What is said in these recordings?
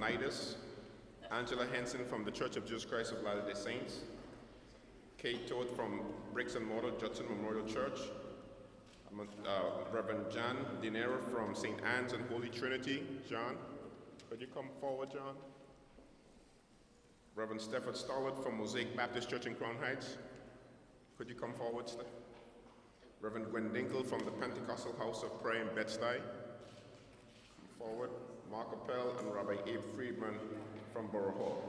Midas, Angela Henson from the Church of Jesus Christ of Latter-day Saints, Kate Toth from Bricks and Mortar Judson Memorial Church, Reverend John Dinero from St. Anne's and Holy Trinity. John, could you come forward, John? Reverend Stefford Stollard from Mosaic Baptist Church in Crown Heights. Could you come forward, Steph? Reverend Gwen Dinkle from the Pentecostal House of Prayer in Bed-Stuy. Come forward. Mark Appel and Rabbi Abe Friedman from Borough.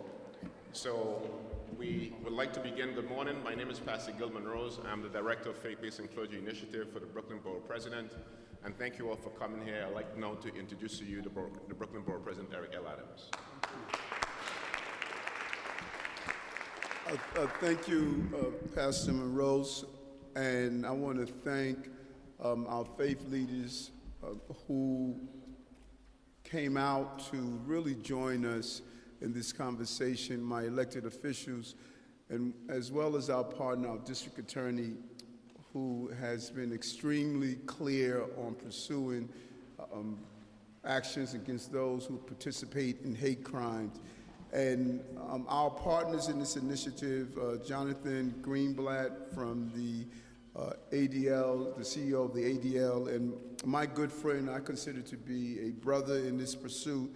So we would like to begin. Good morning. My name is Pastor Gilman Rose. I'm the Director of Faith-Based and Clergy Initiative for the Brooklyn Borough President. And thank you all for coming here. I'd like now to introduce to you the Brooklyn Borough President, Eric L. Adams. Thank you, Pastor Monrose, and I want to thank our faith leaders who came out to really join us in this conversation, my elected officials, and as well as our partner, our district attorney, who has been extremely clear on pursuing actions against those who participate in hate crimes. And our partners in this initiative, Jonathan Greenblatt from the ADL, the CEO of the ADL, and my good friend, I consider to be a brother in this pursuit,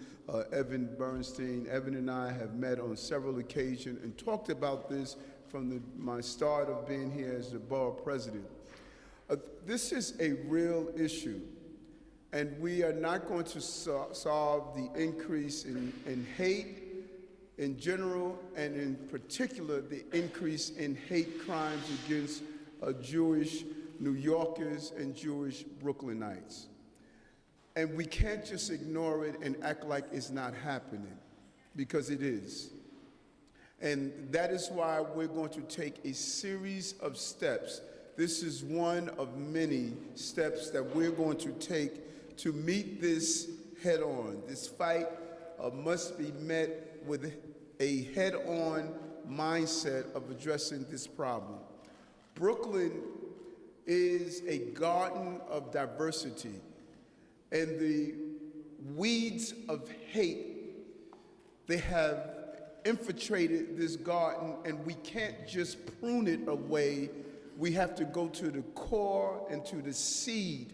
Evan Bernstein. Evan and I have met on several occasions and talked about this from my start of being here as the borough president. This is a real issue, and we are not going to solve the increase in hate in general, and in particular, the increase in hate crimes against Jewish New Yorkers and Jewish Brooklynites. And we can't just ignore it and act like it's not happening, because it is. And that is why we're going to take a series of steps. This is one of many steps that we're going to take to meet this head on. This fight must be met with a head-on mindset of addressing this problem. Brooklyn is a garden of diversity, and the weeds of hate, they have infiltrated this garden, and we can't just prune it away. We have to go to the core and to the seed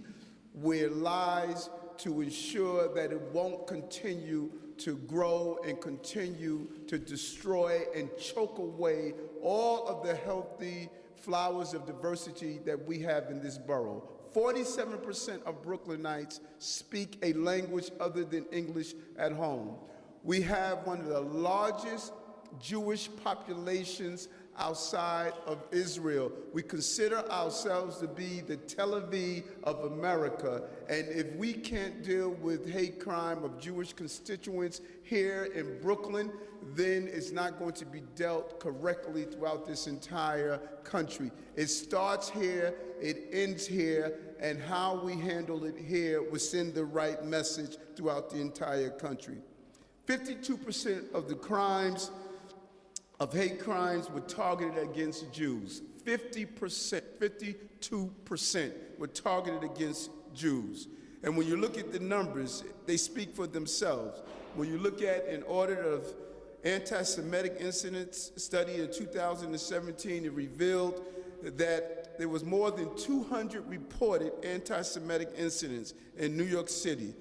where it lies to ensure that it won't continue to grow and continue to destroy and choke away all of the healthy flowers of diversity that we have in this borough. 47% of Brooklynites speak a language other than English at home. We have one of the largest Jewish populations outside of Israel. We consider ourselves to be the Tel Aviv of America, and if we can't deal with hate crime of Jewish constituents here in Brooklyn, then it's not going to be dealt correctly throughout this entire country. It starts here, it ends here, and how we handle it here will send the right message throughout the entire country. 52% of the crimes of hate crimes were targeted against Jews. 52% were targeted against Jews. And when you look at the numbers, they speak for themselves. When you look at an audit of anti-Semitic incidents study in 2017, it revealed that there was more than 200 reported anti-Semitic incidents in New York City.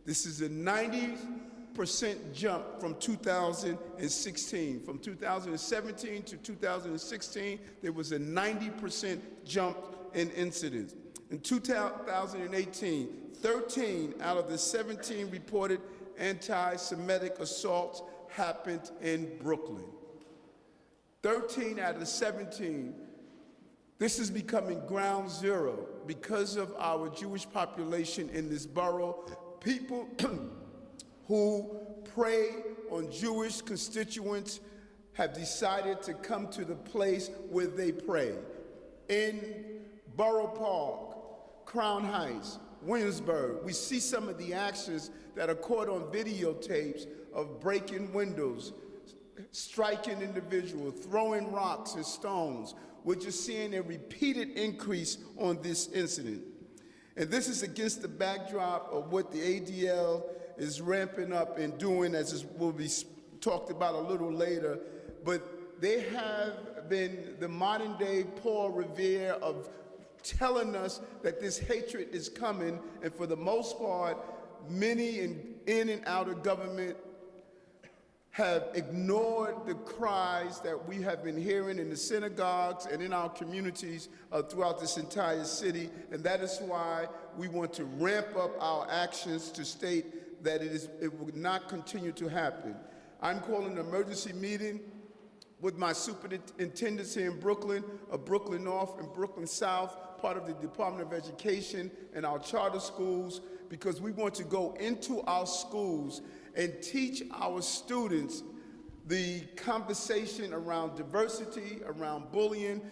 This is a 90% jump from 2016. From 2017 to 2016, there was a 90% jump in incidents. In 2018, 13 out of the 17 reported anti-Semitic assaults happened in Brooklyn. 13 out of the 17. This is becoming ground zero because of our Jewish population in this borough. People who prey on Jewish constituents have decided to come to the place where they pray. In Borough Park, Crown Heights, Williamsburg, we see some of the actions that are caught on videotapes of breaking windows, striking individuals, throwing rocks and stones. We're just seeing a repeated increase on this incident. And this is against the backdrop of what the ADL is ramping up and doing, as will be talked about a little later, but they have been the modern day Paul Revere of telling us that this hatred is coming, and for the most part, many in and out of government have ignored the cries that we have been hearing in the synagogues and in our communities throughout this entire city, and that is why we want to ramp up our actions to state that it will not continue to happen. I'm calling an emergency meeting with my superintendents here in Brooklyn, Brooklyn North and Brooklyn South, part of the Department of Education and our charter schools, because we want to go into our schools and teach our students the conversation around diversity, around bullying,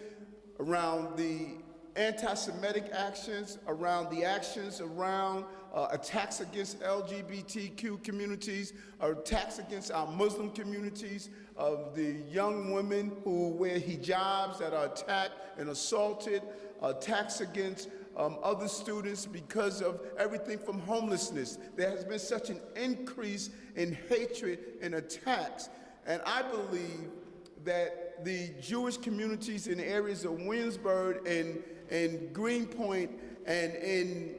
around the anti-Semitic actions, around the actions around attacks against LGBTQ communities, attacks against our Muslim communities, of the young women who wear hijabs that are attacked and assaulted, attacks against other students because of everything from homelessness. There has been such an increase in hatred and attacks. And I believe that the Jewish communities in areas of Williamsburg and Greenpoint and in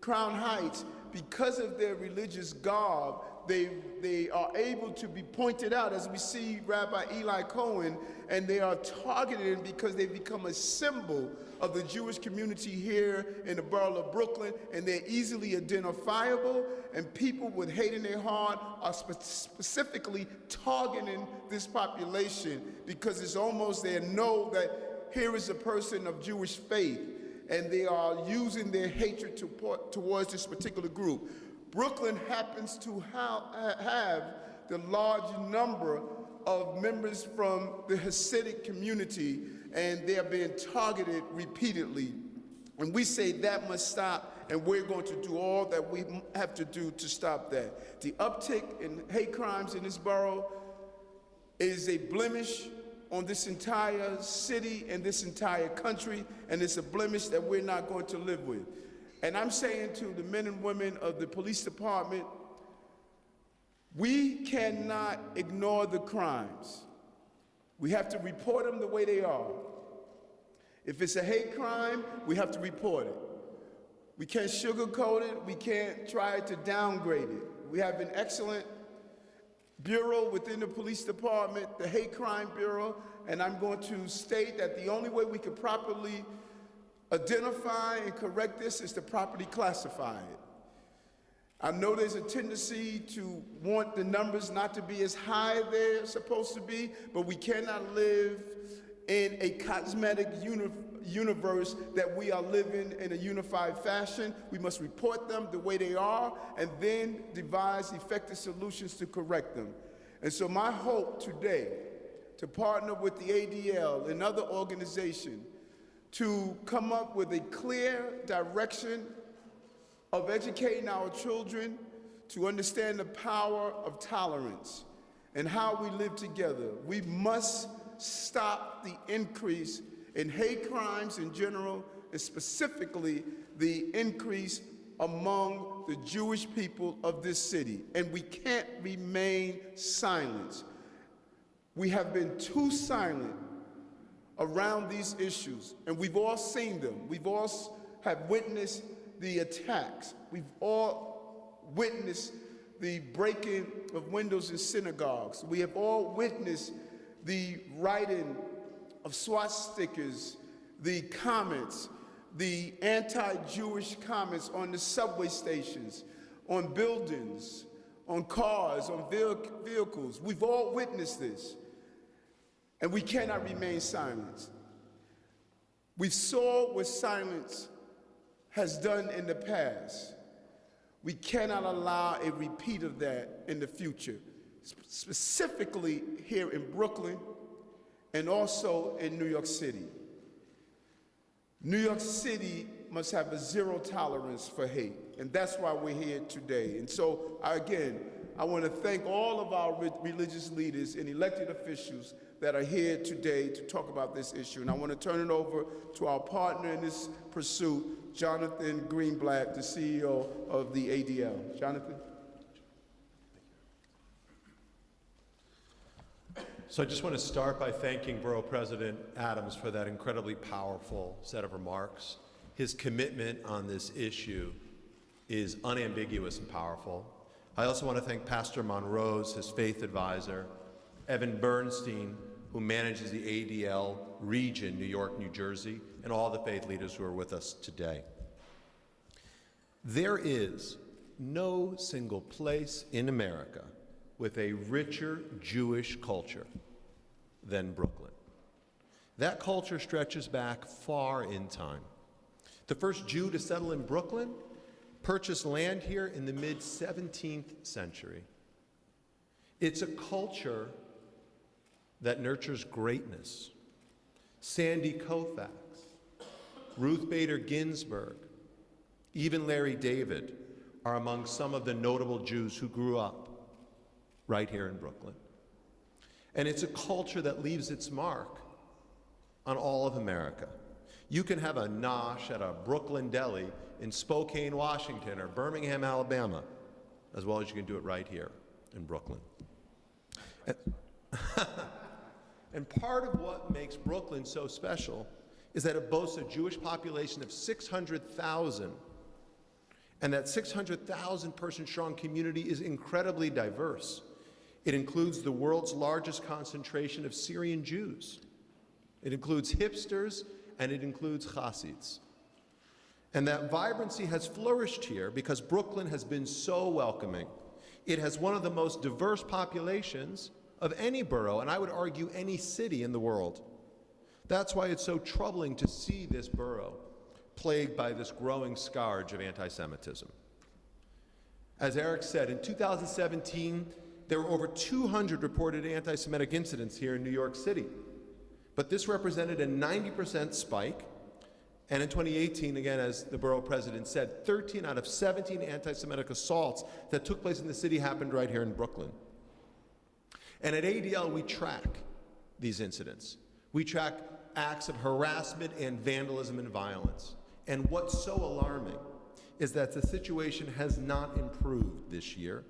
Crown Heights, because of their religious garb, they are able to be pointed out, as we see Rabbi Eli Cohen, and they are targeted because they become a symbol of the Jewish community here in the borough of Brooklyn, and they're easily identifiable, and people with hate in their heart are specifically targeting this population because it's almost they know that here is a person of Jewish faith, and they are using their hatred towards this particular group. Brooklyn happens to have the large number of members from the Hasidic community, and they are being targeted repeatedly. And we say that must stop, and we're going to do all that we have to do to stop that. The uptick in hate crimes in this borough is a blemish on this entire city and this entire country, and it's a blemish that we're not going to live with. And I'm saying to the men and women of the police department, we cannot ignore the crimes. We have to report them the way they are. If it's a hate crime, we have to report it. We can't sugarcoat it. We can't try to downgrade it. We have an excellent bureau within the police department, the Hate Crime Bureau, and I'm going to state that the only way we can properly identify and correct this is to properly classify it. I know there's a tendency to want the numbers not to be as high as they're supposed to be, but we cannot live in a cosmetic universe that we are living in a unified fashion. We must report them the way they are and then devise effective solutions to correct them. And so my hope today, to partner with the ADL and other organizations to come up with a clear direction of educating our children to understand the power of tolerance and how we live together. We must stop the increase in hate crimes in general, and specifically the increase among the Jewish people of this city. And we can't remain silent. We have been too silent around these issues, and we've all seen them. We've all have witnessed the attacks. We've all witnessed the breaking of windows in synagogues. We have all witnessed the writing of swastikas, the comments, the anti-Jewish comments on the subway stations, on buildings, on cars, on vehicles. We've all witnessed this. And we cannot remain silent. We saw what silence has done in the past. We cannot allow a repeat of that in the future, specifically here in Brooklyn and also in New York City. New York City must have a zero tolerance for hate, and that's why we're here today. And so, again, I want to thank all of our religious leaders and elected officials that are here today to talk about this issue. And I want to turn it over to our partner in this pursuit, Jonathan Greenblatt, the CEO of the ADL. Jonathan? So I just want to start by thanking Borough President Adams for that incredibly powerful set of remarks. His commitment on this issue is unambiguous and powerful. I also want to thank Pastor Monrose, his faith advisor, Evan Bernstein, who manages the ADL region, New York, New Jersey, and all the faith leaders who are with us today. There is no single place in America with a richer Jewish culture than Brooklyn. That culture stretches back far in time. The first Jew to settle in Brooklyn purchased land here in the mid-17th century. It's a culture that nurtures greatness. Sandy Koufax, Ruth Bader Ginsburg, even Larry David are among some of the notable Jews who grew up right here in Brooklyn. And it's a culture that leaves its mark on all of America. You can have a nosh at a Brooklyn deli in Spokane, Washington, or Birmingham, Alabama, as well as you can do it right here in Brooklyn. And part of what makes Brooklyn so special is that it boasts a Jewish population of 600,000, and that 600,000 person strong community is incredibly diverse. It includes the world's largest concentration of Syrian Jews. It includes hipsters, and it includes Hasids. And that vibrancy has flourished here because Brooklyn has been so welcoming. It has one of the most diverse populations of any borough, and I would argue any city in the world. That's why it's so troubling to see this borough plagued by this growing scourge of anti-Semitism. As Eric said, in 2017, there were over 200 reported anti-Semitic incidents here in New York City. But this represented a 90% spike. And in 2018, again, as the borough president said, 13 out of 17 anti-Semitic assaults that took place in the city happened right here in Brooklyn. And at ADL, we track these incidents. We track acts of harassment and vandalism and violence. And what's so alarming is that the situation has not improved this year.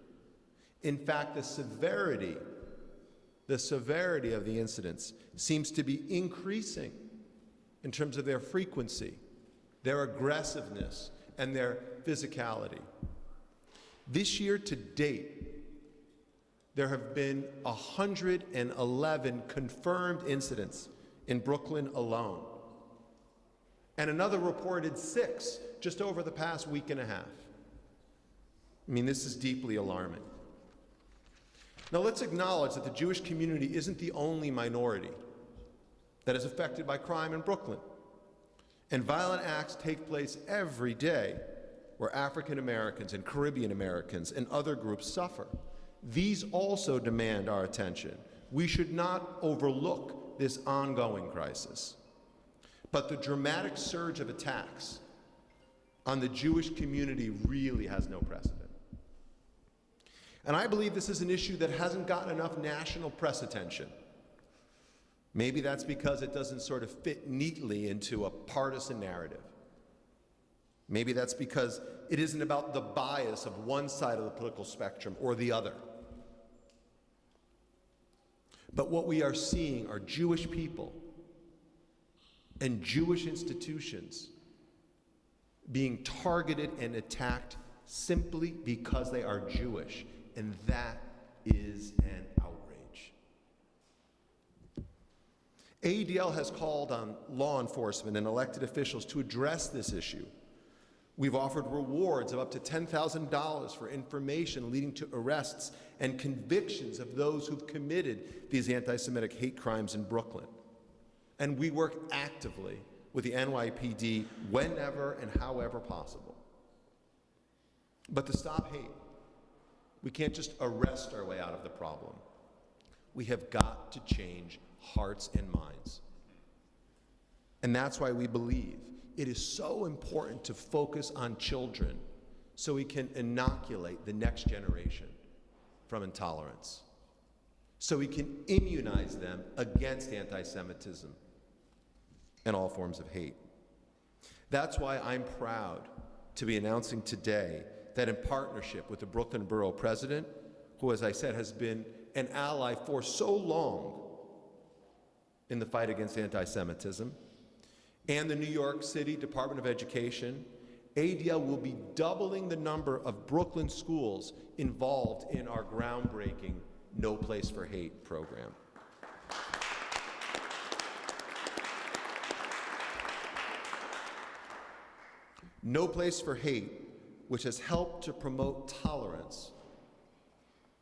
In fact, the severity of the incidents seems to be increasing in terms of their frequency, their aggressiveness, and their physicality. This year to date, there have been 111 confirmed incidents in Brooklyn alone, and another reported 6 just over the past week and a half. I mean, this is deeply alarming. Now, let's acknowledge that the Jewish community isn't the only minority that is affected by crime in Brooklyn. And violent acts take place every day where African Americans and Caribbean Americans and other groups suffer. These also demand our attention. We should not overlook this ongoing crisis. But the dramatic surge of attacks on the Jewish community really has no precedent. And I believe this is an issue that hasn't gotten enough national press attention. Maybe that's because it doesn't sort of fit neatly into a partisan narrative. Maybe that's because it isn't about the bias of one side of the political spectrum or the other. But what we are seeing are Jewish people and Jewish institutions being targeted and attacked simply because they are Jewish, and that is an outrage. ADL has called on law enforcement and elected officials to address this issue. We've offered rewards of up to $10,000 for information leading to arrests and convictions of those who've committed these anti-Semitic hate crimes in Brooklyn. And we work actively with the NYPD whenever and however possible. But to stop hate, we can't just arrest our way out of the problem. We have got to change hearts and minds. And that's why we believe it is so important to focus on children so we can inoculate the next generation from intolerance, so we can immunize them against anti-Semitism and all forms of hate. That's why I'm proud to be announcing today that in partnership with the Brooklyn Borough President, who, as I said, has been an ally for so long in the fight against anti-Semitism, and the New York City Department of Education, ADL will be doubling the number of Brooklyn schools involved in our groundbreaking No Place for Hate program. No Place for Hate, which has helped to promote tolerance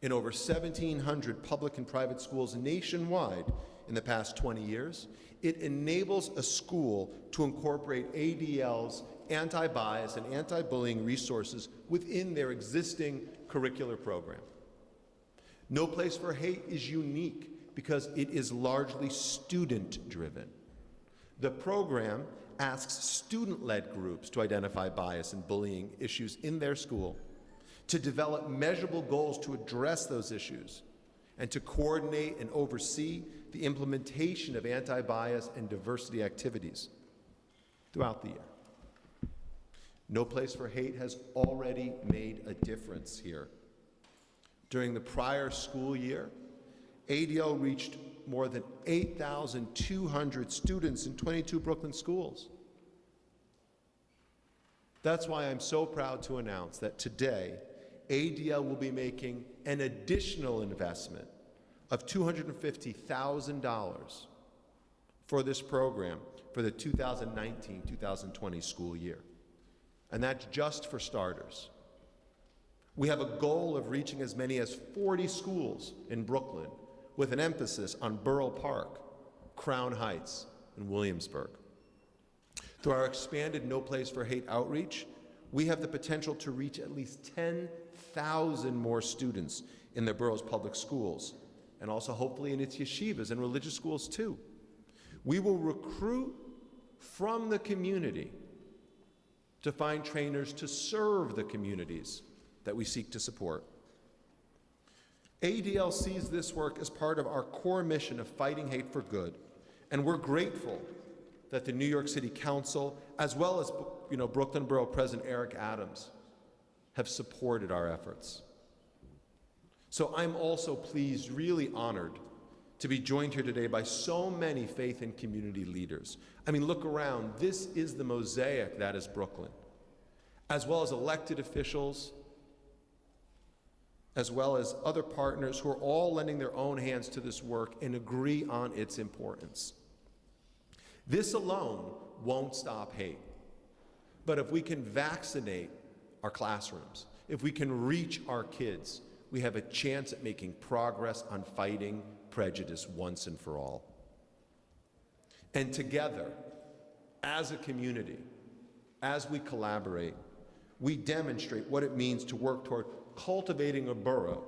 in over 1,700 public and private schools nationwide in the past 20 years, it enables a school to incorporate ADL's anti-bias and anti-bullying resources within their existing curricular program. No Place for Hate is unique because it is largely student-driven. The program asks student-led groups to identify bias and bullying issues in their school, to develop measurable goals to address those issues, and to coordinate and oversee the implementation of anti-bias and diversity activities throughout the year. No Place for Hate has already made a difference here. During the prior school year, ADL reached more than 8,200 students in 22 Brooklyn schools. That's why I'm so proud to announce that today, ADL will be making an additional investment of $250,000 for this program for the 2019-2020 school year. And that's just for starters. We have a goal of reaching as many as 40 schools in Brooklyn, with an emphasis on Borough Park, Crown Heights, and Williamsburg. Through our expanded No Place for Hate outreach, we have the potential to reach at least 10,000 more students in the borough's public schools, and also hopefully in its yeshivas and religious schools too. We will recruit from the community to find trainers to serve the communities that we seek to support. ADL sees this work as part of our core mission of fighting hate for good, and we're grateful that the New York City Council, as well as Brooklyn Borough President Eric Adams, have supported our efforts. So I'm also pleased, really honored, to be joined here today by so many faith and community leaders. I mean, look around. This is the mosaic that is Brooklyn, as well as elected officials, as well as other partners who are all lending their own hands to this work and agree on its importance. This alone won't stop hate. But if we can vaccinate our classrooms, if we can reach our kids, we have a chance at making progress on fighting prejudice once and for all. And together, as a community, as we collaborate, we demonstrate what it means to work toward cultivating a borough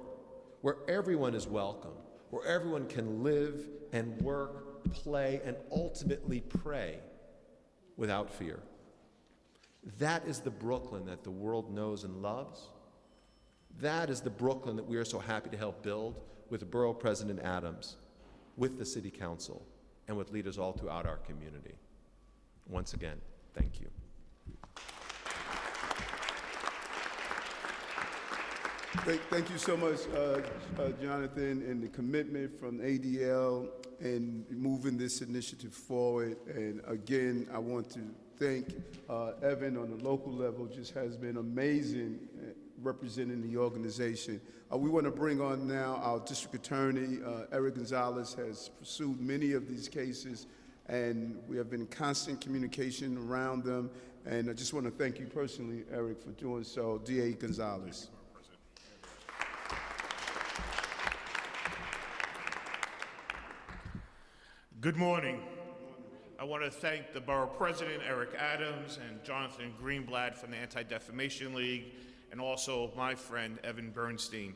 where everyone is welcome, where everyone can live and work, play, and ultimately pray without fear. That is the Brooklyn that the world knows and loves. That is the Brooklyn that we are so happy to help build with Borough President Adams, with the City Council, and with leaders all throughout our community. Once again, thank you. Thank you so much, Jonathan, and the commitment from ADL in moving this initiative forward. And again, I want to thank Evan on the local level, just has been amazing representing the organization. We want to bring on now our district attorney, Eric Gonzalez, has pursued many of these cases, and we have been in constant communication around them. And I just want to thank you personally, Eric, for doing so. DA Gonzalez. Good morning. I want to thank the Borough President, Eric Adams, and Jonathan Greenblatt from the Anti-Defamation League, and also my friend, Evan Bernstein,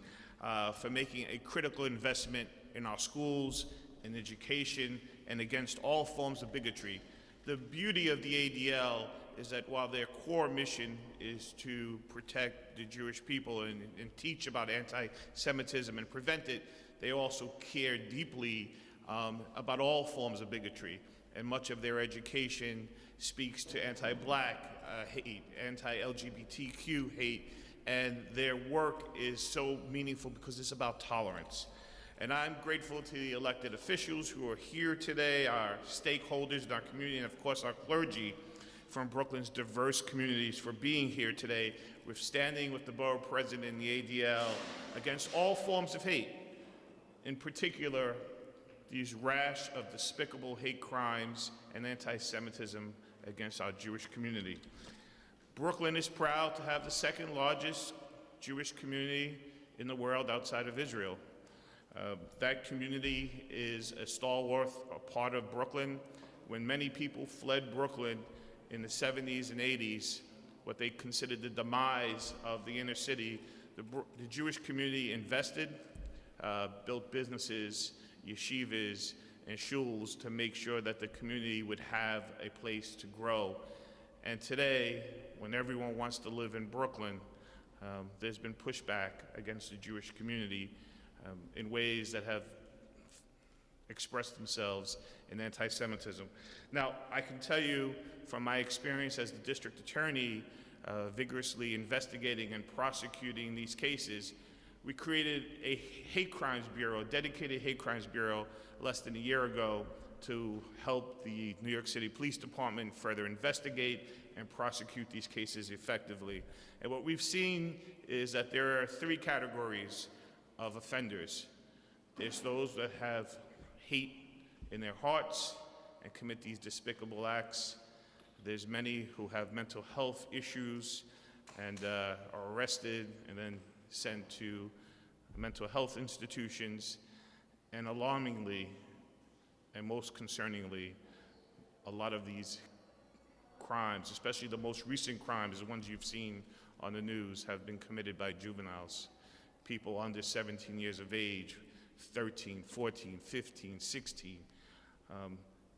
for making a critical investment in our schools, in education, and against all forms of bigotry. The beauty of the ADL is that while their core mission is to protect the Jewish people and teach about anti-Semitism and prevent it, they also care deeply about all forms of bigotry, and much of their education speaks to anti-Black hate, anti-LGBTQ hate, and their work is so meaningful because it's about tolerance. And I'm grateful to the elected officials who are here today, our stakeholders in our community, and of course our clergy from Brooklyn's diverse communities for being here today. We're standing with the borough president and the ADL against all forms of hate, in particular, these rash of despicable hate crimes and anti-Semitism against our Jewish community. Brooklyn is proud to have the second largest Jewish community in the world outside of Israel. That community is a stalwart, a part of Brooklyn. When many people fled Brooklyn in the 70s and 80s, what they considered the demise of the inner city, the Jewish community invested, built businesses, yeshivas, and shuls to make sure that the community would have a place to grow. And today, when everyone wants to live in Brooklyn, there's been pushback against the Jewish community in ways that have expressed themselves in anti-Semitism. Now, I can tell you from my experience as the district attorney, vigorously investigating and prosecuting these cases, we created a hate crimes bureau, a dedicated hate crimes bureau, less than a year ago to help the New York City Police Department further investigate and prosecute these cases effectively. And what we've seen is that there are three categories of offenders. There's those that have hate in their hearts and commit these despicable acts. There's many who have mental health issues and are arrested and then sent to mental health institutions. And alarmingly, and most concerningly, a lot of these crimes, especially the most recent crimes, the ones you've seen on the news, have been committed by juveniles, people under 17 years of age, 13, 14, 15, 16.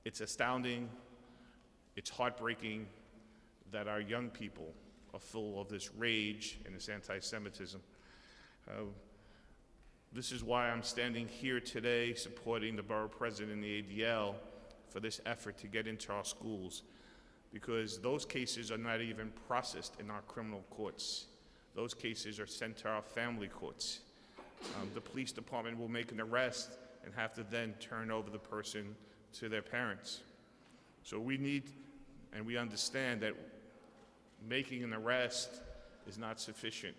It's astounding, it's heartbreaking that our young people are full of this rage and this anti-Semitism. This is why I'm standing here today supporting the borough president and the ADL for this effort to get into our schools, because those cases are not even processed in our criminal courts. Those cases are sent to our family courts. The police department will make an arrest and have to then turn over the person to their parents. So we need, and we understand that making an arrest is not sufficient,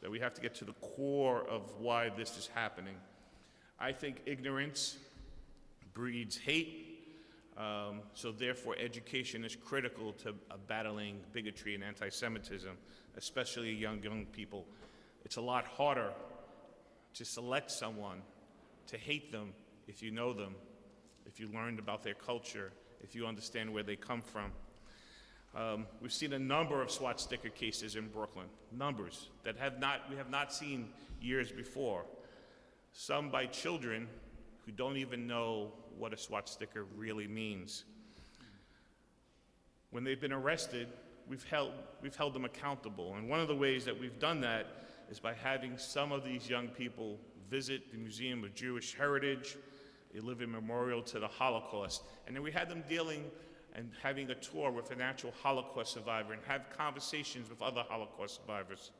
that we have to get to the core of why this is happening. I think ignorance breeds hate, so therefore education is critical to battling bigotry and anti-Semitism, especially young people. It's a lot harder to select someone, to hate them if you know them, if you learned about their culture, if you understand where they come from. We've seen a number of SWAT sticker cases in Brooklyn, numbers that we have not seen years before. Some by children who don't even know what a SWAT sticker really means. When they've been arrested, we've held them accountable. And one of the ways that we've done that is by having some of these young people visit the Museum of Jewish Heritage, a living memorial to the Holocaust. And then we had them dealing and having a tour with an actual Holocaust survivor and have conversations with other Holocaust survivors.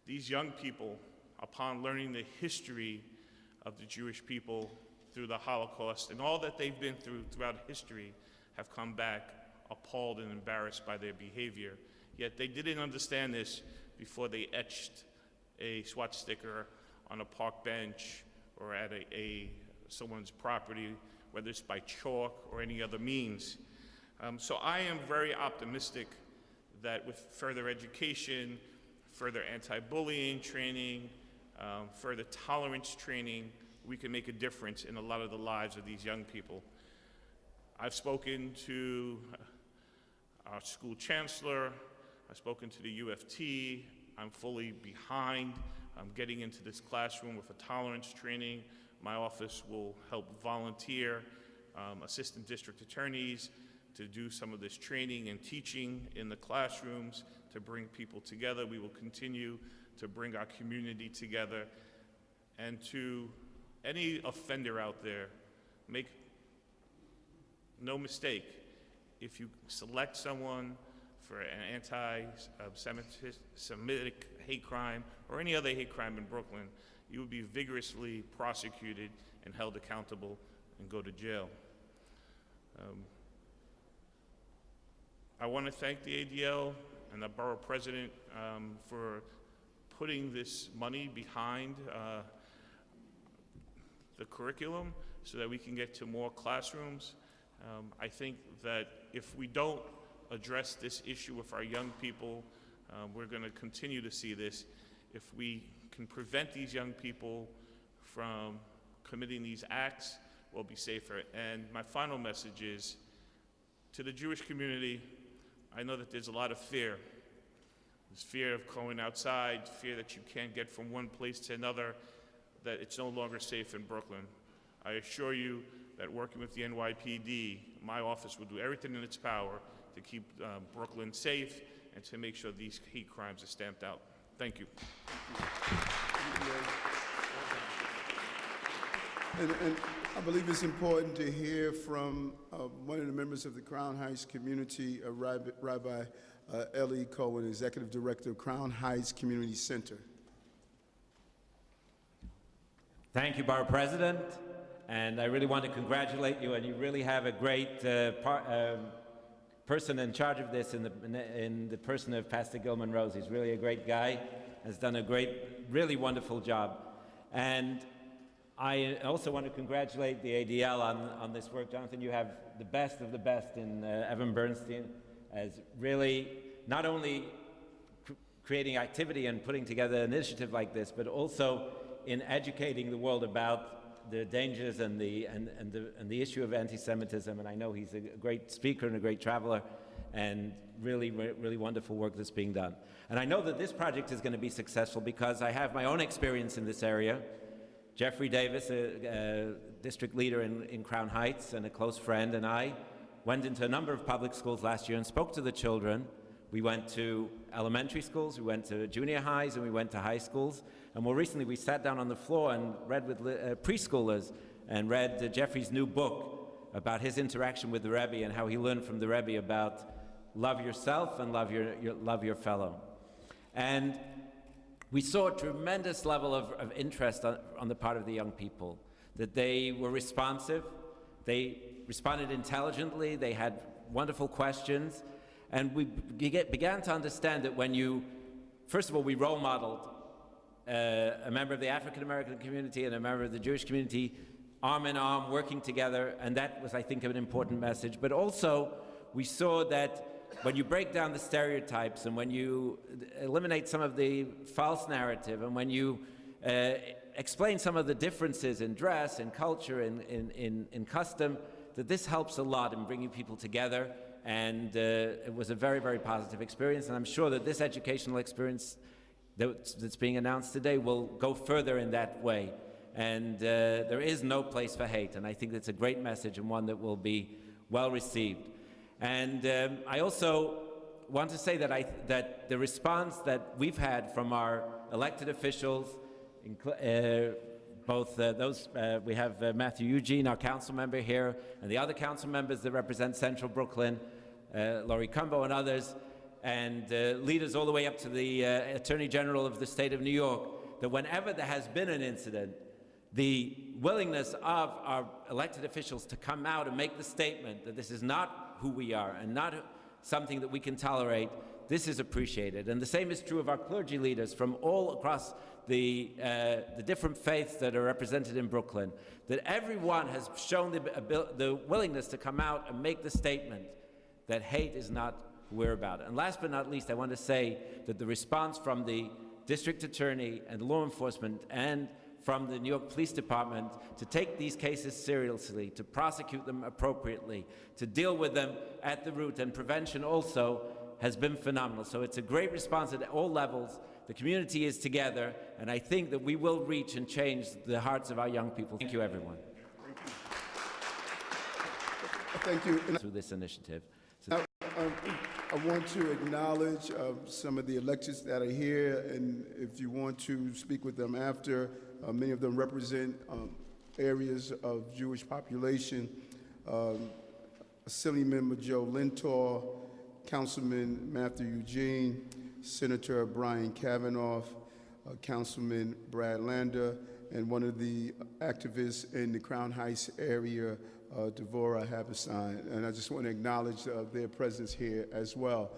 These young people, upon learning the history of the Jewish people through the Holocaust and all that they've been through throughout history, have come back appalled and embarrassed by their behavior. Yet they didn't understand this before they etched a SWAT sticker on a park bench or at someone's property, whether it's by chalk or any other means. So I am very optimistic that with further education, further anti-bullying training, further tolerance training, we can make a difference in a lot of the lives of these young people. I've spoken to our school chancellor, I've spoken to the UFT, I'm fully behind getting into this classroom with a tolerance training. My office will help volunteer assistant district attorneys to do some of this training and teaching in the classrooms to bring people together. We will continue to bring our community together. And to any offender out there, make no mistake, if you select someone for an anti-Semitic hate crime or any other hate crime in Brooklyn, you would be vigorously prosecuted and held accountable and go to jail. I want to thank the ADL and the borough president for putting this money behind the curriculum so that we can get to more classrooms. I think that if we don't address this issue with our young people, we're going to continue to see this. If we can prevent these young people from committing these acts, we'll be safer. And my final message is, to the Jewish community, I know that there's a lot of fear. There's fear of going outside, fear that you can't get from one place to another, that it's no longer safe in Brooklyn. I assure you that working with the NYPD, my office will do everything in its power to keep Brooklyn safe and to make sure these hate crimes are stamped out. Thank you. And I believe it's important to hear from one of the members of the Crown Heights community, Rabbi Eli Cohen, Executive Director of Crown Heights Community Center. Thank you, Borough President, and I really want to congratulate you, and you really have a great person in charge of this in the person of Pastor Gilman Rose. He's really a great guy, has done a great, really wonderful job. And I also want to congratulate the ADL on this work. Jonathan, you have the best of the best in Evan Bernstein, as really not only creating activity and putting together an initiative like this, but also in educating the world about the dangers and the issue of anti-Semitism. And I know he's a great speaker and a great traveler, and really, really wonderful work that's being done. And I know that this project is going to be successful because I have my own experience in this area. Jeffrey Davis, a district leader in Crown Heights and a close friend, and I went into a number of public schools last year and spoke to the children. We went to elementary schools, we went to junior highs, and we went to high schools. And more recently, we sat down on the floor and read with preschoolers and read Jeffrey's new book about his interaction with the Rebbe and how he learned from the Rebbe about love yourself and love your fellow. And we saw a tremendous level of interest on the part of the young people, that they were responsive, they responded intelligently, they had wonderful questions, and we began to understand that when you, first of all, we role modeled a member of the African American community and a member of the Jewish community arm in arm, working together, and that was, I think, an important message. But also, we saw that when you break down the stereotypes and when you eliminate some of the false narrative and when you explain some of the differences in dress, in culture, in custom, that this helps a lot in bringing people together. And it was a very, very positive experience. And I'm sure that this educational experience that's being announced today will go further in that way. And there is no place for hate. And I think that's a great message and one that will be well received. And I also want to say that the response that we've had from our elected officials, we have Matthew Eugene, our council member here, and the other council members that represent Central Brooklyn, Laurie Cumbo and others, and leaders all the way up to the Attorney General of the state of New York, that whenever there has been an incident, the willingness of our elected officials to come out and make the statement that this is not who we are and not something that we can tolerate, this is appreciated. And the same is true of our clergy leaders from all across the different faiths that are represented in Brooklyn, that everyone has shown the willingness to come out and make the statement that hate is not who we're about. And last but not least, I want to say that the response from the district attorney and law enforcement and from the New York Police Department to take these cases seriously, to prosecute them appropriately, to deal with them at the root, and prevention also has been phenomenal. So it's a great response at all levels. The community is together, and I think that we will reach and change the hearts of our young people. Thank you, everyone. Thank you. Through this initiative. I want to acknowledge some of the electeds that are here, and if you want to speak with them after, many of them represent areas of Jewish population. Assembly Member Joe Lintor, Councilman Matthew Eugene, Senator Brian Kavanaugh, Councilman Brad Lander, and one of the activists in the Crown Heights area, Devorah Haberstein. And I just want to acknowledge their presence here as well.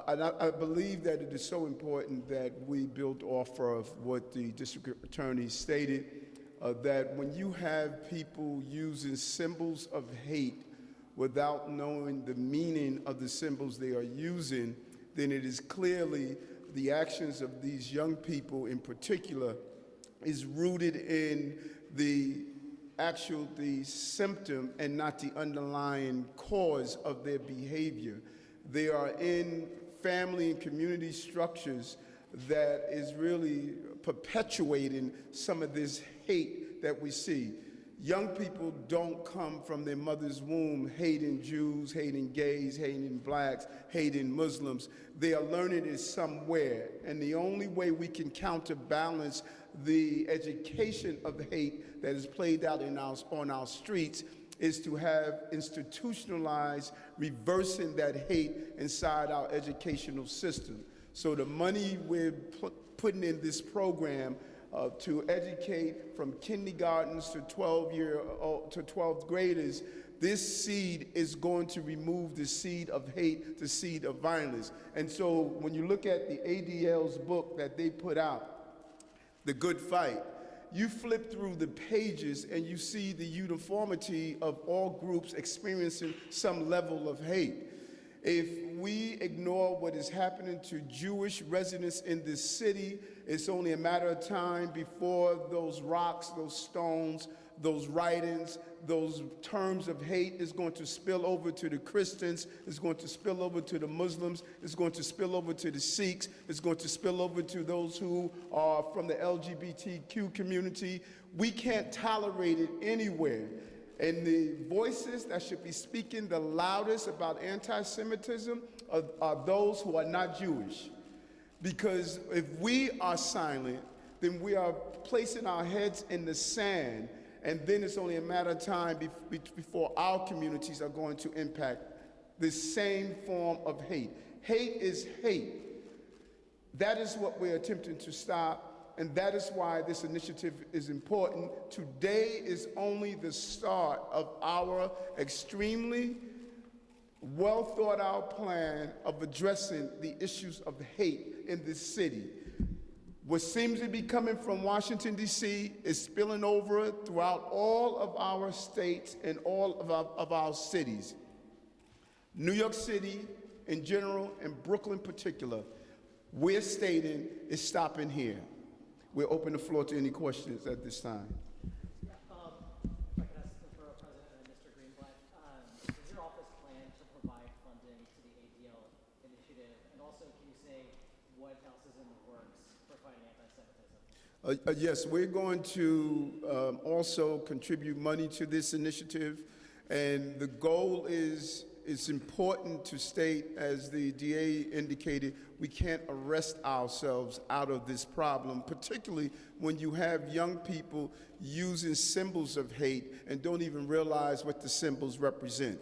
And I believe that it is so important that we build off of what the district attorney stated, that when you have people using symbols of hate without knowing the meaning of the symbols they are using, then it is clearly the actions of these young people in particular is rooted in the symptom and not the underlying cause of their behavior. They are in family and community structures that is really perpetuating some of this hate that we see. Young people don't come from their mother's womb hating Jews, hating gays, hating blacks, hating Muslims. They are learning it somewhere. And the only way we can counterbalance the education of hate that is played out on our streets is to have institutionalized reversing that hate inside our educational system. So the money we're putting in this program to educate from kindergartens to 12th graders, this seed is going to remove the seed of hate, the seed of violence. And so when you look at the ADL's book that they put out, The Good Fight, you flip through the pages and you see the uniformity of all groups experiencing some level of hate. If we ignore what is happening to Jewish residents in this city, it's only a matter of time before those rocks, those stones, those writings, those terms of hate is going to spill over to the Christians, it's going to spill over to the Muslims, it's going to spill over to the Sikhs, it's going to spill over to those who are from the LGBTQ community. We can't tolerate it anywhere. And the voices that should be speaking the loudest about anti-Semitism are those who are not Jewish. Because if we are silent, then we are placing our heads in the sand, and then it's only a matter of time before our communities are going to impact this same form of hate. Hate is hate. That is what we're attempting to stop, and that is why this initiative is important. Today is only the start of our extremely well thought out plan of addressing the issues of hate in this city. What seems to be coming from Washington, D.C. is spilling over throughout all of our states and all of our cities. New York City in general and Brooklyn in particular, we're stating is stopping here. We'll open the floor to any questions at this time. If I could ask the Borough President and Mr. Greenblatt, does your office plan to provide funding to the ADL initiative? And also, can you say what else is in the works for fighting anti-Semitism? Yes, we're going to also contribute money to this initiative. And the goal is, it's important to state, as the DA indicated, we can't arrest ourselves out of this problem, particularly when you have young people using symbols of hate and don't even realize what the symbols represent.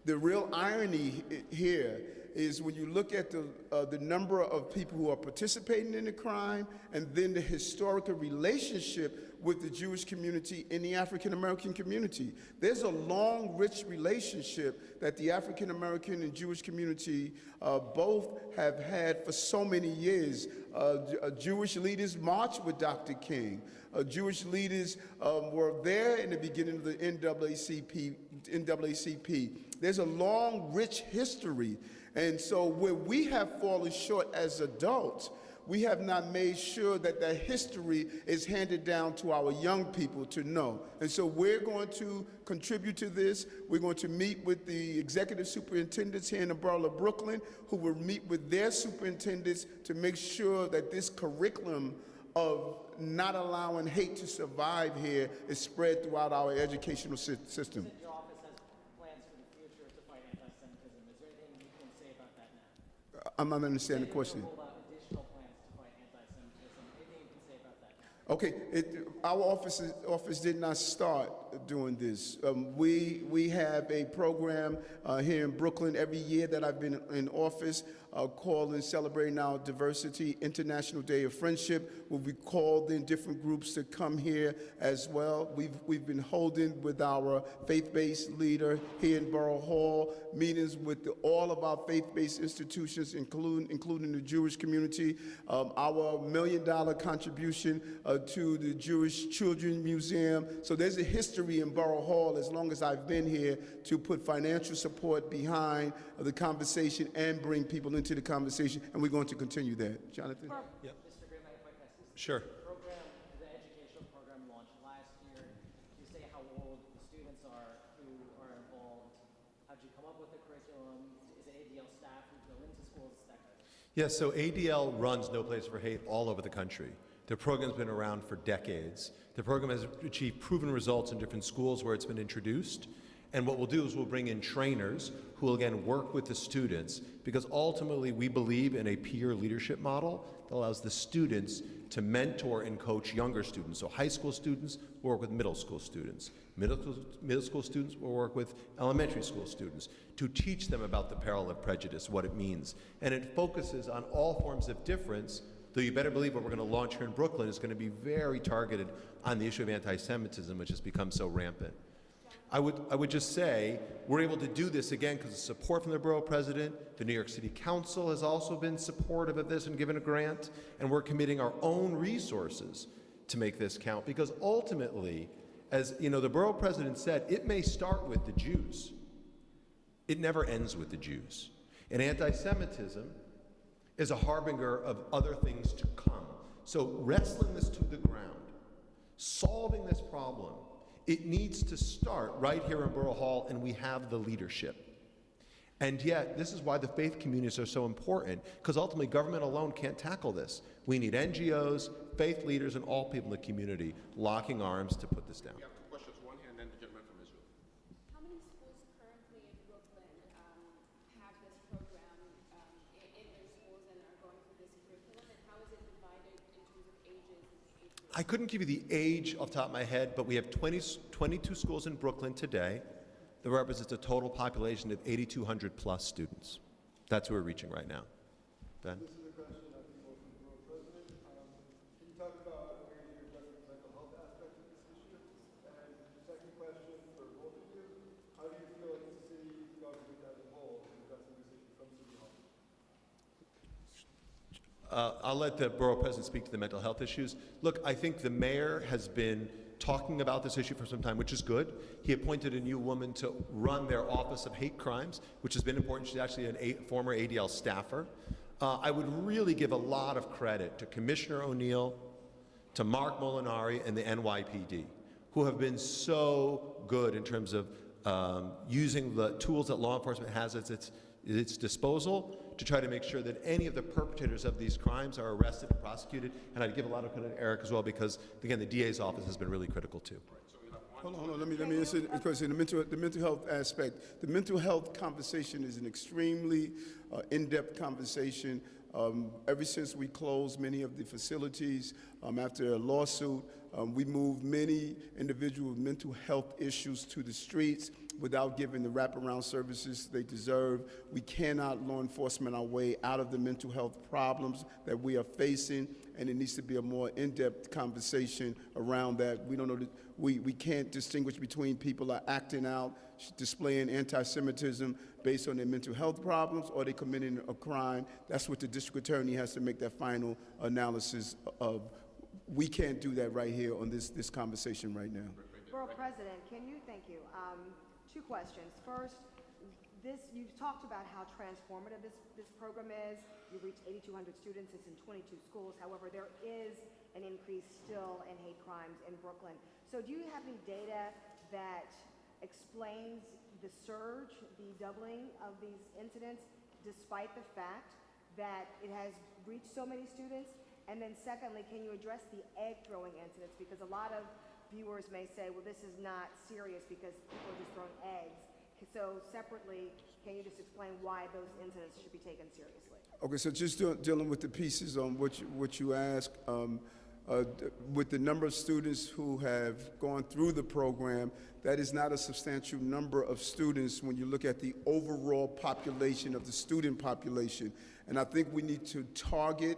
The real irony here is when you look at the number of people who are participating in the crime and then the historical relationship with the Jewish community and the African American community. There's a long, rich relationship that the African American and Jewish community both have had for so many years. Jewish leaders marched with Dr. King. Jewish leaders were there in the beginning of the NAACP. There's a long, rich history. And so where we have fallen short as adults, we have not made sure that that history is handed down to our young people to know. And so we're going to contribute to this. We're going to meet with the executive superintendents here in the Borough of Brooklyn, who will meet with their superintendents to make sure that this curriculum of not allowing hate to survive here is spread throughout our educational system. Your office has plans for the future to fight anti-Semitism. Is there anything you can say about that now? I'm not understanding the question. Okay, Our office did not start about doing this. We have a program here in Brooklyn every year that I've been in office called and celebrating our diversity International Day of Friendship, where we called in different groups to come here as well. We've been holding with our faith-based leader here in Borough Hall, meetings with all of our faith-based institutions, including the Jewish community. Our $1 million contribution to the Jewish Children Museum. So there's a history in Borough Hall, as long as I've been here, to put financial support behind the conversation and bring people into the conversation, and we're going to continue that. Jonathan? Yep. Mr. Green, if I can ask this. Sure. The educational program launched last year. Can you say how old the students are who are involved? How did you come up with the curriculum? Is it ADL staff who go into schools, that kind of thing? Yes, so ADL runs No Place for Hate all over the country. The program's been around for decades. The program has achieved proven results in different schools where it's been introduced. And what we'll do is we'll bring in trainers who will, again, work with the students, because ultimately we believe in a peer leadership model that allows the students to mentor and coach younger students. So high school students will work with middle school students. Middle school students will work with elementary school students to teach them about the peril of prejudice, what it means. And it focuses on all forms of difference, though you better believe what we're going to launch here in Brooklyn is going to be very targeted on the issue of anti-Semitism, which has become so rampant. I would just say we're able to do this again because of support from the borough president. The New York City Council has also been supportive of this and given a grant, and we're committing our own resources to make this count, because ultimately, as you know, the borough president said, it may start with the Jews. It never ends with the Jews. And anti-Semitism is a harbinger of other things to come. So wrestling this to the ground, solving this problem, it needs to start right here in Borough Hall, and we have the leadership. And yet, this is why the faith communities are so important, because ultimately government alone can't tackle this. We need NGOs, faith leaders, and all people in the community locking arms to put this down. We have two questions, one here and then the gentleman from Israel. How many schools currently in Brooklyn have this program in their schools and are going through this curriculum, and how is it divided in terms of ages and age groups? I couldn't give you the age off the top of my head, but we have 22 schools in Brooklyn today that represents a total population of 8,200 plus students. That's who we're reaching right now. Ben? This is a question I think more from the borough president. Can you talk about where you're addressing the mental health aspect of this issue? And the second question for both of you, how do you feel like the city government as a whole is addressing this issue from City Hall? I'll let the borough president speak to the mental health issues. Look, I think the mayor has been talking about this issue for some time, which is good. He appointed a new woman to run their Office of Hate Crimes, which has been important. She's actually a former ADL staffer. I would really give a lot of credit to Commissioner O'Neill, to Mark Molinari, and the NYPD, who have been so good in terms of using the tools that law enforcement has at its disposal to try to make sure that any of the perpetrators of these crimes are arrested and prosecuted. And I'd give a lot of credit to Eric as well, because, again, the DA's office has been really critical too. Hold on, let me answer the question. The mental health aspect. The mental health conversation is an extremely in-depth conversation. Ever since we closed many of the facilities after a lawsuit, we moved many individuals with mental health issues to the streets without giving the wraparound services they deserve. We cannot law enforcement our way out of the mental health problems that we are facing, and it needs to be a more in-depth conversation around that. We don't know that we can't distinguish between people are acting out, displaying anti-Semitism based on their mental health problems, or they committing a crime. That's what the district attorney has to make that final analysis of. We can't do that right here on this conversation right now. Borough President, thank you. Two questions. First, you've talked about how transformative this program is. You've reached 8,200 students. It's in 22 schools. However, there is an increase still in hate crimes in Brooklyn. So do you have any data that explains the surge, the doubling of these incidents, despite the fact that it has reached so many students? And then secondly, can you address the egg-throwing incidents? Because a lot of viewers may say, well, this is not serious because people are just throwing eggs. So separately, can you just explain why those incidents should be taken seriously? Okay, so just dealing with the pieces on what you asked. With the number of students who have gone through the program, that is not a substantial number of students when you look at the overall population of the student population. And I think we need to target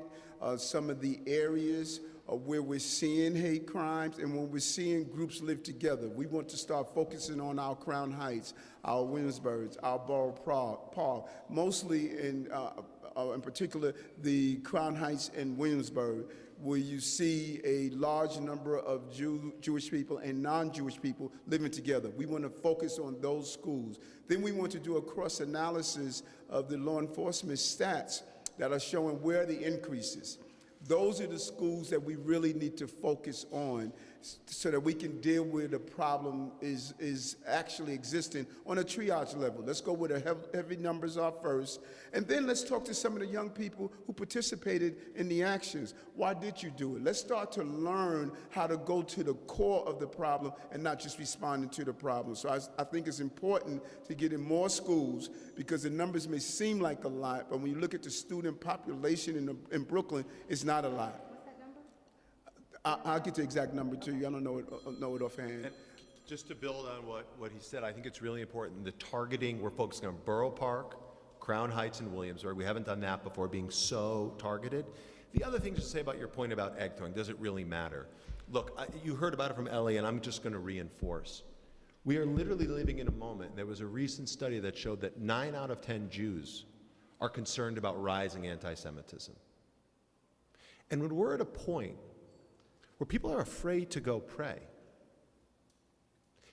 some of the areas where we're seeing hate crimes and when we're seeing groups live together. We want to start focusing on our Crown Heights, our Williamsburgs, our Borough Park, mostly in particular the Crown Heights and Williamsburg, where you see a large number of Jewish people and non-Jewish people living together. We want to focus on those schools. Then we want to do a cross-analysis of the law enforcement stats that are showing where are the increases. Those are the schools that we really need to focus on so that we can deal with the problem is actually existing on a triage level. Let's go where the heavy numbers are first, and then let's talk to some of the young people who participated in the actions. Why did you do it? Let's start to learn how to go to the core of the problem and not just responding to the problem. So I think it's important to get in more schools because the numbers may seem like a lot, but when you look at the student population in Brooklyn, it's not a lot. I'll get the exact number to you. I don't know it offhand. And just to build on what he said, I think it's really important. The targeting, we're focusing on Borough Park, Crown Heights, and Williamsburg. We haven't done that before, being so targeted. The other thing to say about your point about egg throwing, does it really matter? Look, you heard about it from Ellie, and I'm just going to reinforce. We are literally living in a moment, and there was a recent study that showed that 9 out of 10 Jews are concerned about rising anti-Semitism. And when we're at a point where people are afraid to go pray,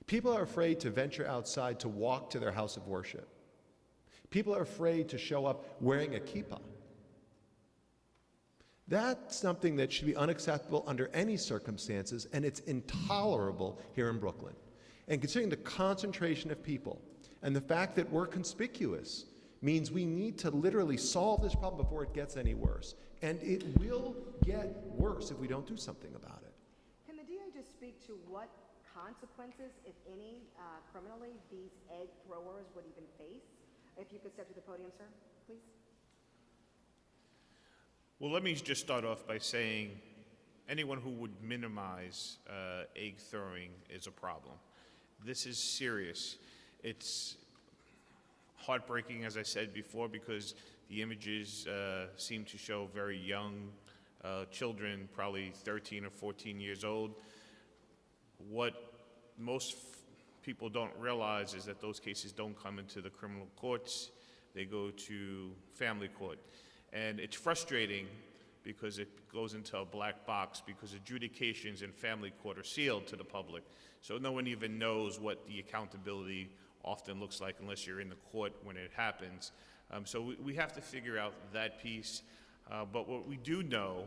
people are afraid to venture outside to walk to their house of worship, people are afraid to show up wearing a kippah, that's something that should be unacceptable under any circumstances, and it's intolerable here in Brooklyn. And considering the concentration of people and the fact that we're conspicuous means we need to literally solve this problem before it gets any worse. And it will get worse if we don't do something about it. Can the DA just speak to what consequences, if any, criminally, these egg throwers would even face? If you could step to the podium, sir, please. Well, let me just start off by saying anyone who would minimize egg throwing is a problem. This is serious. It's heartbreaking, as I said before, because the images seem to show very young children, probably 13 or 14 years old. What most people don't realize is that those cases don't come into the criminal courts. They go to family court. And it's frustrating because it goes into a black box because adjudications in family court are sealed to the public. So no one even knows what the accountability often looks like unless you're in the court when it happens. So we have to figure out that piece. But what we do know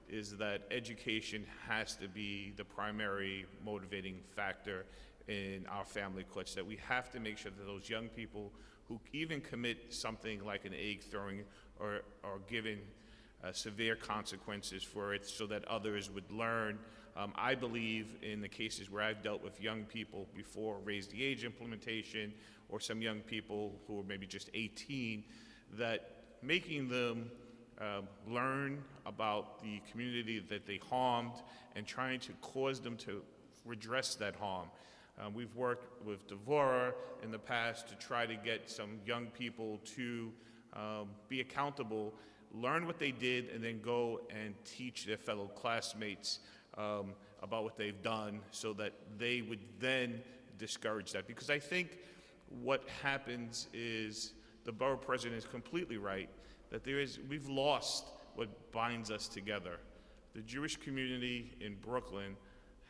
is that education has to be the primary motivating factor in our family courts, that we have to make sure that those young people who even commit something like an egg throwing are given severe consequences for it so that others would learn. I believe in the cases where I've dealt with young people before raise the age implementation or some young people who are maybe just 18, that making them learn about the community that they harmed and trying to cause them to redress that harm. We've worked with Borough in the past to try to get some young people to be accountable, learn what they did, and then go and teach their fellow classmates about what they've done so that they would then discourage that. Because I think what happens is the borough president is completely right, that we've lost what binds us together. The Jewish community in Brooklyn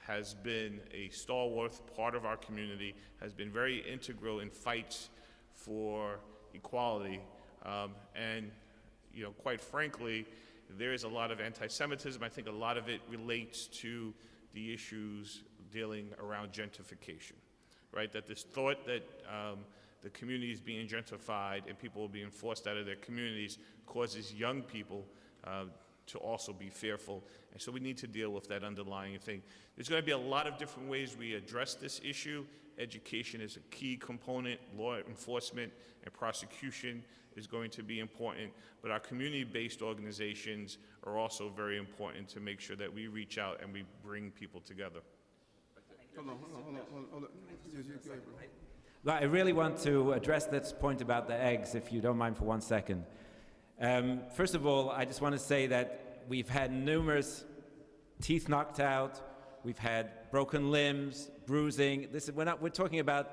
has been a stalwart part of our community, has been very integral in fights for equality. And quite frankly, there is a lot of anti-Semitism. I think a lot of it relates to the issues dealing around gentrification, right? That this thought that the community is being gentrified and people are being forced out of their communities causes young people to also be fearful. And so we need to deal with that underlying thing. There's going to be a lot of different ways we address this issue. Education is a key component. Law enforcement and prosecution is going to be important. But our community-based organizations are also very important to make sure that we reach out and we bring people together. Hold on. Yes, go ahead, bro. Well, I really want to address this point about the eggs, if you don't mind for 1 second. First of all, I just want to say that we've had numerous teeth knocked out, we've had broken limbs, bruising. We're talking about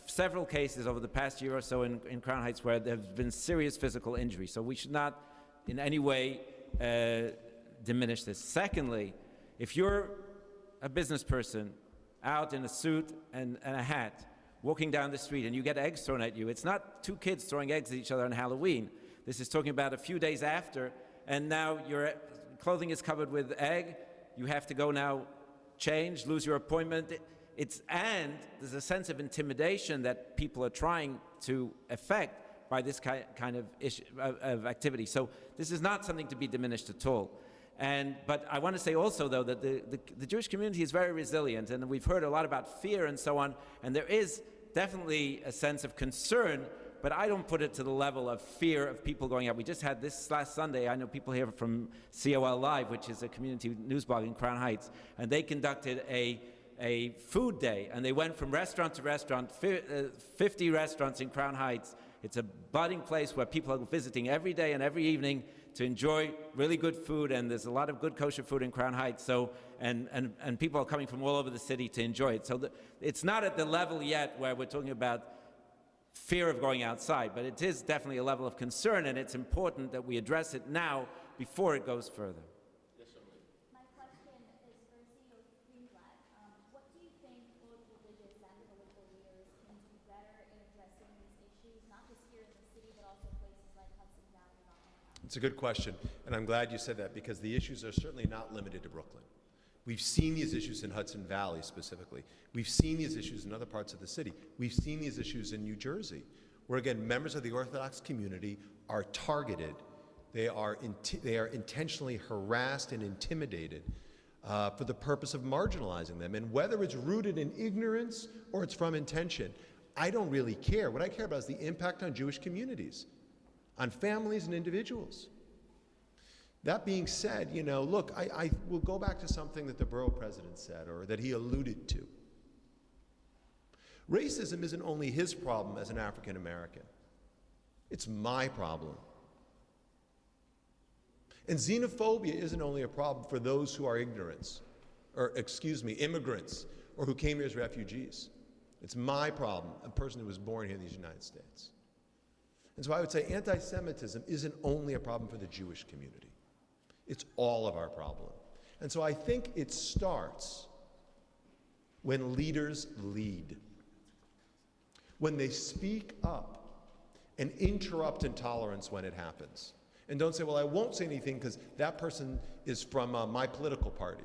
several cases over the past year or so in Crown Heights where there have been serious physical injury. So we should not in any way diminish this. Secondly, if you're a business person out in a suit and a hat, walking down the street and you get eggs thrown at you, it's not two kids throwing eggs at each other on Halloween. This is talking about a few days after, and now your clothing is covered with egg. You have to go now change, lose your appointment. And there's a sense of intimidation that people are trying to affect by this kind of issue, of activity. So this is not something to be diminished at all. But I want to say also, though, that the Jewish community is very resilient, and we've heard a lot about fear and so on, and there is definitely a sense of concern, but I don't put it to the level of fear of people going out. We just had this last Sunday, I know people here from COL Live, which is a community news blog in Crown Heights, and they conducted a food day, and they went from restaurant to restaurant, 50 restaurants in Crown Heights. It's a budding place where people are visiting every day and every evening to enjoy really good food, and there's a lot of good kosher food in Crown Heights, so, and people are coming from all over the city to enjoy it. So it's not at the level yet where we're talking about fear of going outside, but it is definitely a level of concern, and it's important that we address it now before it goes further. Yes, sir. My question is for CEO Greenblatt. What do you think both religious and political leaders can do better in addressing these issues, not just here in the city, but also places like Hudson Valley and Rockland? It's a good question, and I'm glad you said that because the issues are certainly not limited to Brooklyn. We've seen these issues in Hudson Valley specifically. We've seen these issues in other parts of the city. We've seen these issues in New Jersey, where again, members of the Orthodox community are targeted. They are intentionally harassed and intimidated for the purpose of marginalizing them. And whether it's rooted in ignorance or it's from intention, I don't really care. What I care about is the impact on Jewish communities, on families and individuals. That being said, you know, look, I will go back to something that the borough president said, or that he alluded to. Racism isn't only his problem as an African American. It's my problem. And xenophobia isn't only a problem for those who are immigrants, or who came here as refugees. It's my problem, a person who was born here in the United States. And so I would say anti-Semitism isn't only a problem for the Jewish community. It's all of our problem. And so I think it starts when leaders lead. When they speak up and interrupt intolerance when it happens. And don't say, well, I won't say anything because that person is from my political party.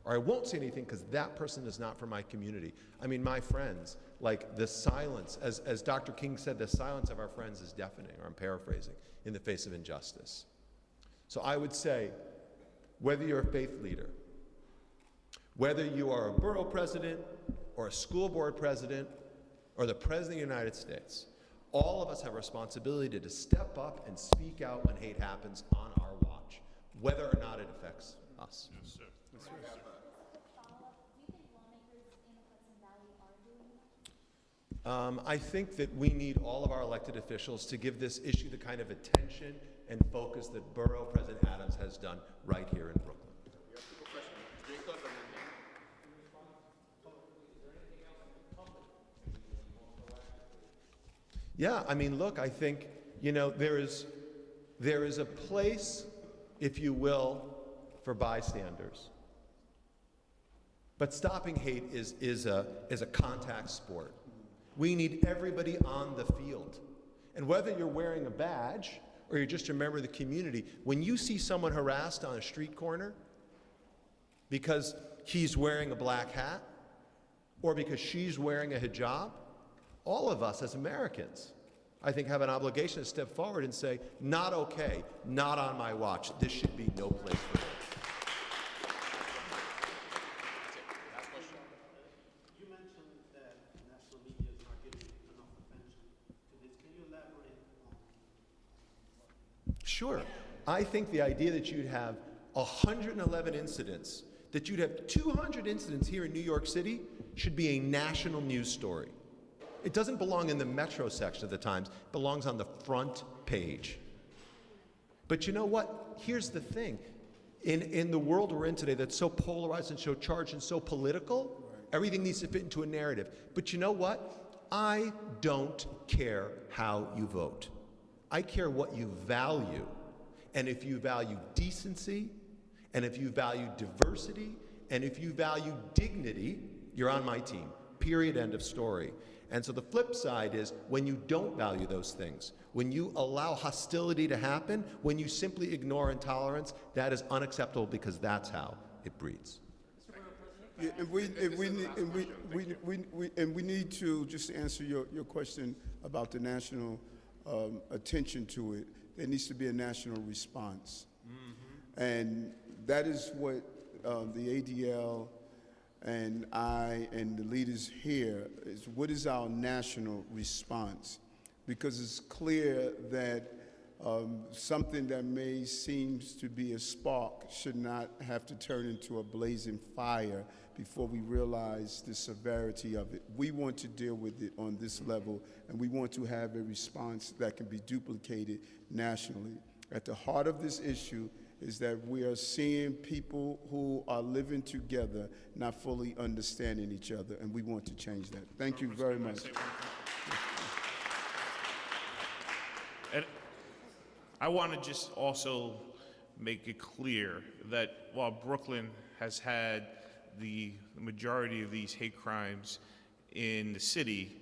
Or I won't say anything because that person is not from my community. I mean, my friends, like the silence, as Dr. King said, the silence of our friends is deafening, or I'm paraphrasing, in the face of injustice. So I would say, whether you're a faith leader, whether you are a borough president or a school board president or the president of the United States, all of us have a responsibility to step up and speak out when hate happens on our watch, whether or not it affects us. Yes, sir. Just a quick follow-up. Do you think lawmakers in the Hudson Valley are doing that? I think that we need all of our elected officials to give this issue the kind of attention and focus that Borough President Adams has done right here in Brooklyn. We have two questions. Jacob and then Yeah, I mean, look, I think, you know, there is a place, if you will, for bystanders. But stopping hate is a contact sport. We need everybody on the field. And whether you're wearing a badge or you're just a member of the community, when you see someone harassed on a street corner because he's wearing a black hat or because she's wearing a hijab, all of us as Americans I think, have an obligation to step forward and say, not okay, not on my watch. This should be no place for it. You mentioned that national media is not giving enough attention to this. Can you elaborate on? Sure. I think the idea that you'd have 111 incidents, that you'd have 200 incidents here in New York City should be a national news story. It doesn't belong in the Metro section of the Times. It belongs on the front page. But you know what? Here's the thing. In the world we're in today that's so polarized and so charged and so political, everything needs to fit into a narrative. But you know what? I don't care how you vote. I care what you value. And if you value decency, and if you value diversity, and if you value dignity, you're on my team. Period, end of story. And so the flip side is when you don't value those things, when you allow hostility to happen, when you simply ignore intolerance, that is unacceptable because that's how it breeds. Yeah, and we need to just answer your question about the national attention to it. There needs to be a national response. And that is what the ADL and I and the leaders here is, what is our national response? Because it's clear that something that may seem to be a spark should not have to turn into a blazing fire before we realize the severity of it. We want to deal with it on this level, and we want to have a response that can be duplicated nationally. At the heart of this issue is that we are seeing people who are living together not fully understanding each other, and we want to change that. Thank you very much. And I want to just also make it clear that while Brooklyn has had the majority of these hate crimes in the city,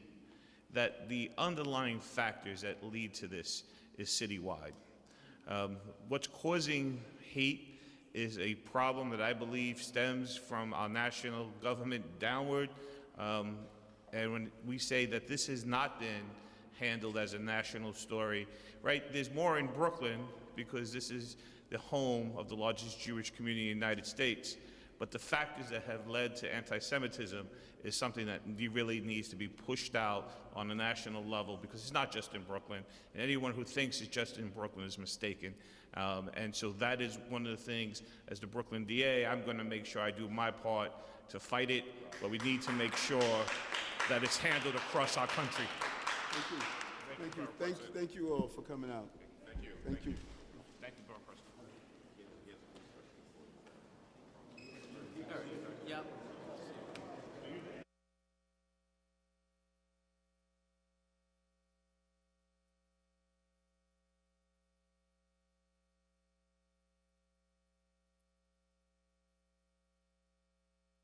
that the underlying factors that lead to this is citywide. What's causing hate is a problem that I believe stems from our national government downward. And when we say that this has not been handled as a national story, right? There's more in Brooklyn because this is the home of the largest Jewish community in the United States. But the factors that have led to anti-Semitism is something that really needs to be pushed out on a national level, because it's not just in Brooklyn. And anyone who thinks it's just in Brooklyn is mistaken. And so that is one of the things, as the Brooklyn DA, I'm going to make sure I do my part to fight it, but we need to make sure that it's handled across our country. Thank you. Thank you all for coming out. Thank you. Thank you. Thank you, Borough President. Yep.